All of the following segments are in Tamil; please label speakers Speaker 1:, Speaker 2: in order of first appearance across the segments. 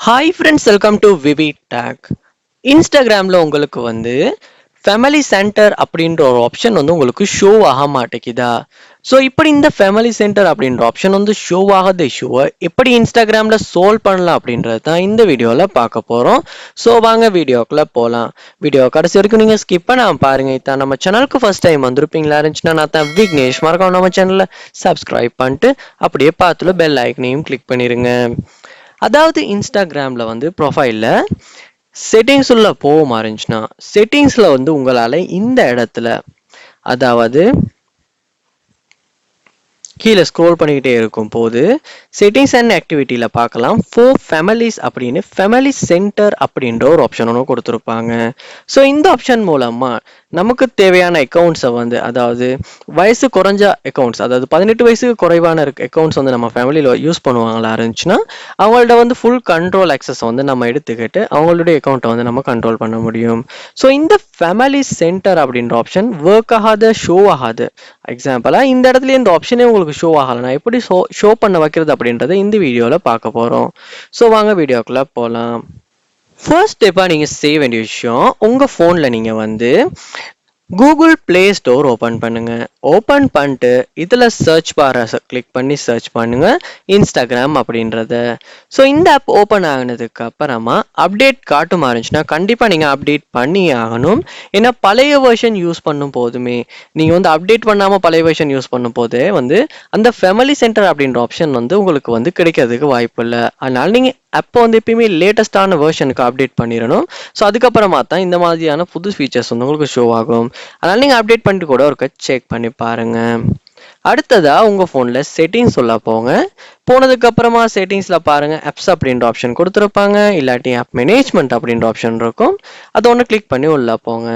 Speaker 1: Hi friends, welcome to VividTech. இன்ஸ்டாகிராமில் உங்களுக்கு ஃபேமிலி சென்டர் அப்படின்ற ஒரு ஆப்ஷன் உங்களுக்கு ஷோ ஆக மாட்டேங்குதா? ஸோ இப்படி இந்த ஃபேமிலி சென்டர் அப்படின்ற ஆப்ஷன் ஷோ ஆகாத இஷ்யூவை எப்படி இன்ஸ்டாகிராமில் சால்வ் பண்ணலாம் அப்படின்றது தான் இந்த வீடியோவில் பார்க்க போகிறோம். ஸோ வாங்க வீடியோக்குள்ளே போகலாம். வீடியோ கடைசி வரைக்கும் நீங்கள் ஸ்கிப் பண்ணாமல் பாருங்கள். இதான் நம்ம சேனலுக்கு ஃபர்ஸ்ட் டைம் வந்திருப்பீங்களா இருந்துச்சுன்னா நான் தான் விக்னேஷ். மறக்காம நம்ம சேனலை சப்ஸ்கிரைப் பண்ணிட்டு அப்படியே பார்த்துல பெல் ஐக்கனையும் கிளிக் பண்ணிடுங்க. அதாவது இன்ஸ்டாகிராமில் ப்ரொஃபைலில் செட்டிங்ஸ் உள்ள போக இருந்துச்சுன்னா செட்டிங்ஸில் உங்களால் இந்த இடத்துல அதாவது கீழே ஸ்க்ரோல் பண்ணிக்கிட்டே இருக்கும் போது செட்டிங்ஸ் அண்ட் ஆக்டிவிட்டியில் பார்க்கலாம் ஃபோர் ஃபேமிலிஸ் அப்படின்னு ஃபேமிலி சென்டர் அப்படின்ற ஒரு ஆப்ஷன் ஒன்று கொடுத்துருப்பாங்க. ஸோ இந்த ஆப்ஷன் மூலமாக நமக்கு தேவையான அக்கௌண்ட்ஸை அதாவது வயசு குறைஞ்ச அக்கௌண்ட்ஸ், அதாவது 18 வயசுக்கு குறைவான அக்கௌண்ட்ஸ் நம்ம ஃபேமிலியில் யூஸ் பண்ணுவாங்களா இருந்துச்சுன்னா அவங்கள்ட்ட ஃபுல் கண்ட்ரோல் ஆக்சஸ் நம்ம எடுத்துக்கிட்டு அவங்களுடைய அக்கௌண்ட்டை நம்ம கண்ட்ரோல் பண்ண முடியும். ஸோ இந்த ஃபேமிலி சென்டர் அப்படின்ற ஆப்ஷன் ஒர்க் ஆகாத, ஷோ ஆகாது. எக்ஸாம்பிளாக இந்த இடத்துல இந்த ஆப்ஷனே உங்களுக்கு ஷோ ஆகலைனா எப்படி ஷோ பண்ண வைக்கிறது அப்படின்றத இந்த வீடியோவில் பார்க்க போகிறோம். ஸோ வாங்க வீடியோக்குள்ளே போகலாம். ஃபர்ஸ்ட் ஸ்டெப்பாக நீங்கள் செய்ய வேண்டிய விஷயம், உங்கள் ஃபோனில் நீங்கள் கூகுள் பிளே ஸ்டோர் ஓப்பன் பண்ணுங்க. ஓப்பன் பண்ணிட்டு இதில் சர்ச் பாரை கிளிக் பண்ணி சர்ச் பண்ணுங்க இன்ஸ்டாகிராம் அப்படின்றத. ஸோ இந்த ஆப் ஓப்பன் ஆகினதுக்கு அப்புறமா அப்டேட் காட்டுமா இருந்துச்சுன்னா கண்டிப்பாக நீங்கள் அப்டேட் பண்ணி ஆகணும். ஏன்னா பழைய வெர்ஷன் யூஸ் பண்ணும் போதுமே நீங்கள் அப்டேட் பண்ணாமல் பழைய வெர்ஷன் யூஸ் பண்ணும் போதே அந்த ஃபேமிலி சென்டர் அப்படின்ற ஆப்ஷன் உங்களுக்கு கிடைக்கிறதுக்கு வாய்ப்பு இல்லை. அதனால நீங்கள் அப்போ எப்பயுமே லேட்டஸ்டான வெர்ஷனுக்கு அப்டேட் பண்ணிடணும். ஸோ அதுக்கப்புறமா தான் இந்த மாதிரியான புது ஃபீச்சர்ஸ் உங்களுக்கு ஷோ ஆகும். அதனால நீங்கள் அப்டேட் பண்ணிட்டு கூட ஒரு செக் பண்ணி பாருங்க. அடுத்ததா உங்க ஃபோனில் செட்டிங்ஸ் உள்ள போங்க. போனதுக்கு அப்புறமா செட்டிங்ஸ்ல பாருங்க ஆப்ஸ் அப்படின்ற ஆப்ஷன் கொடுத்துருப்பாங்க, இல்லாட்டி ஆப் மேனேஜ்மெண்ட் அப்படின்ற ஆப்ஷன் இருக்கும். அதை ஒன்று கிளிக் பண்ணி உள்ள போங்க.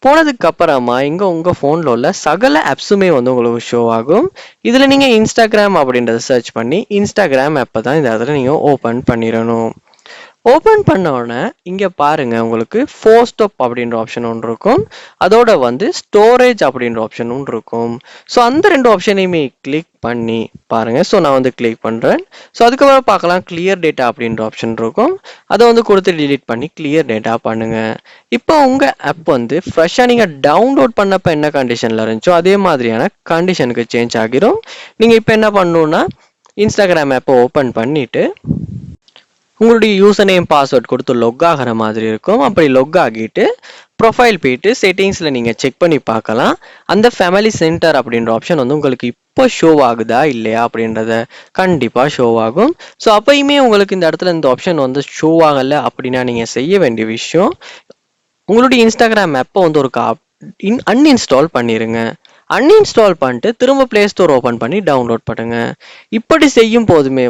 Speaker 1: போனதுக்கு அப்புறமா இங்க உங்க போன்ல உள்ள சகல ஆப்ஸுமே உங்களுக்கு ஷோ ஆகும். இதுல நீங்க இன்ஸ்டாகிராம் அப்படின்றத சர்ச் பண்ணி இன்ஸ்டாகிராம் ஆப்பை தான் இந்த இடத்துல நீங்க ஓபன் பண்ணிடணும். ஓபன் பண்ண உடனே இங்க பாருங்க உங்களுக்கு ஃபோர் ஸ்டாப் அப்படின்ற ஆப்ஷன் ஒன்று இருக்கும். அதோட ஸ்டோரேஜ் அப்படின்ற ஆப்ஷன் ஒன்று இருக்கும். ஸோ அந்த ரெண்டு ஆப்ஷனையுமே கிளிக் பண்ணி பாருங்க. ஸோ நான் கிளிக் பண்றேன். ஸோ அதுக்கப்புறம் பார்க்கலாம் கிளியர் டேட்டா அப்படின்ற ஆப்ஷன் இருக்கும். அதை கொடுத்து டிலீட் பண்ணி கிளியர் டேட்டா பண்ணுங்க. இப்போ உங்க ஆப் ஃப்ரெஷ்ஷாக நீங்க டவுன்லோட் பண்ணப்ப என்ன கண்டிஷன்ல இருந்துச்சோ அதே மாதிரியான கண்டிஷனுக்கு சேஞ்ச் ஆகிரும். நீங்க இப்போ என்ன பண்ணணும்னா இன்ஸ்டாகிராம் ஆப்பை ஓப்பன் பண்ணிட்டு உங்களுடைய யூசர் நேம் பாஸ்வேர்ட் கொடுத்து லொக் ஆகிற மாதிரி இருக்கும். அப்படி லொக் ஆகிட்டு ப்ரொஃபைல் போயிட்டு செட்டிங்ஸில் நீங்கள் செக் பண்ணி பார்க்கலாம். அந்த ஃபேமிலி சென்டர் அப்படின்ற ஆப்ஷன் உங்களுக்கு இப்போ ஷோ ஆகுதா இல்லையா அப்படின்றத கண்டிப்பாக ஷோ ஆகும். ஸோ அப்பயுமே உங்களுக்கு இந்த இடத்துல இந்த ஆப்ஷன் ஷோ ஆகலை அப்படின்னா நீங்கள் செய்ய வேண்டிய விஷயம், உங்களுடைய இன்ஸ்டாகிராம் ஆப்பை ஒரு அன்இன்ஸ்டால் பண்ணிடுங்க. அன்இன்ஸ்டால் பண்ணிட்டு திரும்ப பிளே ஸ்டோர் ஓப்பன் பண்ணி டவுன்லோட் பண்ணுங்க. இப்படி செய்யும் போதுமே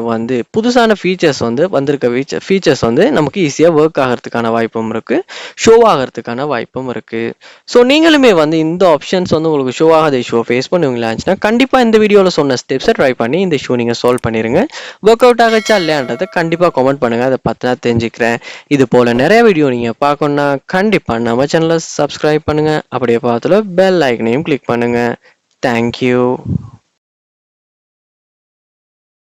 Speaker 1: புதுசான ஃபீச்சர்ஸ் வந்திருக்க ஃபீச்சர்ஸ் நமக்கு ஈஸியாக ஒர்க் ஆகிறதுக்கான வாய்ப்பும் இருக்கு, ஷோ ஆகிறதுக்கான வாய்ப்பும் இருக்கு. ஸோ நீங்களுமே இந்த ஆப்ஷன்ஸ் உங்களுக்கு ஷோ ஆகாத இஷ்யூ ஃபேஸ் பண்ணுவீங்களா இருந்துச்சுன்னா கண்டிப்பாக இந்த வீடியோவில் சொன்ன ஸ்டெப்ஸை ட்ரை பண்ணி இந்த இஷ்யூ நீங்கள் சால்வ் பண்ணிடுங்க. ஒர்க் அவுட் ஆகச்சா இல்லையான்றதை கண்டிப்பாக கமெண்ட் பண்ணுங்க, அதை பார்த்து நான் தெரிஞ்சுக்கிறேன். இது போல நிறைய வீடியோ நீங்கள் பார்க்கணுன்னா கண்டிப்பாக நம்ம சேனலை சப்ஸ்கிரைப் பண்ணுங்க. அப்படியே பார்த்துல பெல் ஐக்கனையும் கிளிக் பண்ணுங்க. Thank you.